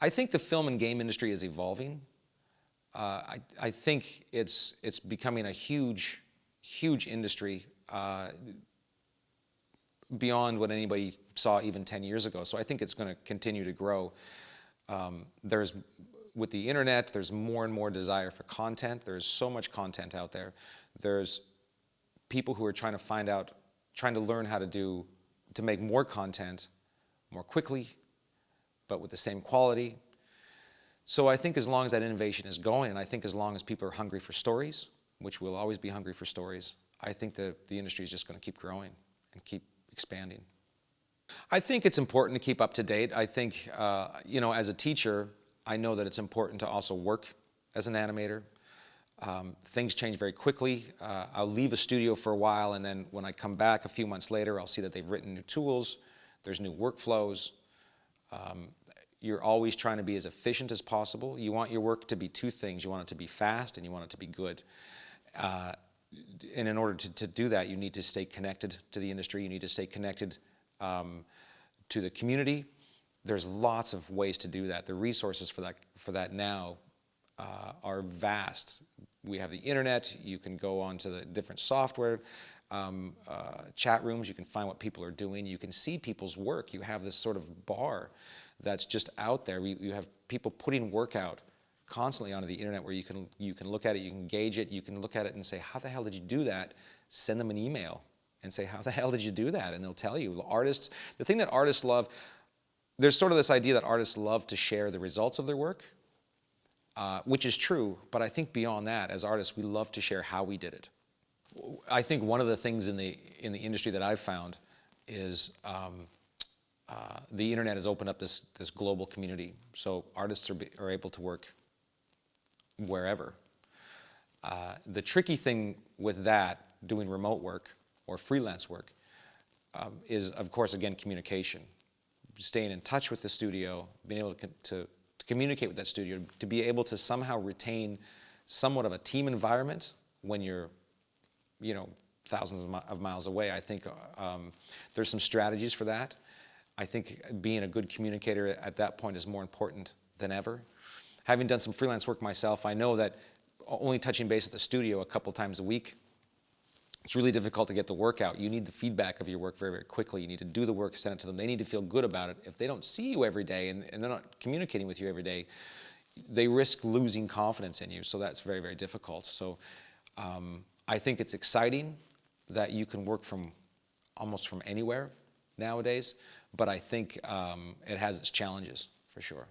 I think the film and game industry is evolving. I think it's becoming a huge industry beyond what anybody saw even 10 years ago. So I think it's going to continue to grow. With the internet, there's more and more desire for content. There's so much content out there. There's people who are trying to learn how to make more content more quickly, but with the same quality. So I think as long as that innovation is going, and I think as long as people are hungry for stories, which we'll always be hungry for stories, I think the industry is just going to keep growing and keep expanding. I think it's important to keep up to date. I think, as a teacher, I know that it's important to also work as an animator. Things change very quickly. I'll leave a studio for a while, and then when I come back a few months later, I'll see that they've written new tools, there's new workflows. You're always trying to be as efficient as possible. You want your work to be two things. You want it to be fast and you want it to be good. And in order to do that, you need to stay connected to the industry. You need to stay connected to the community. There's lots of ways to do that. The resources for that now are vast. We have the internet. You can go onto the different software, chat rooms. You can find what people are doing. You can see people's work. You have this sort of bar that's just out there. You have people putting work out constantly onto the internet where you can look at it, you can gauge it, you can look at it and say, how the hell did you do that? Send them an email and say, how the hell did you do that? And they'll tell you. The thing that artists love, there's sort of this idea that artists love to share the results of their work, which is true, but I think beyond that, as artists, we love to share how we did it. I think one of the things in the industry that I've found is the internet has opened up this global community, so artists are able to work wherever. The tricky thing with that, doing remote work or freelance work, is, of course, again, communication. Staying in touch with the studio, being able to communicate with that studio, to be able to somehow retain somewhat of a team environment when you're, thousands of miles away. I think there's some strategies for that. I think being a good communicator at that point is more important than ever. Having done some freelance work myself, I know that only touching base at the studio a couple times a week, it's really difficult to get the work out. You need the feedback of your work very, very quickly. You need to do the work, send it to them. They need to feel good about it. If they don't see you every day and they're not communicating with you every day, they risk losing confidence in you. So that's very, very difficult. So I think it's exciting that you can work almost from anywhere nowadays, but I think it has its challenges for sure.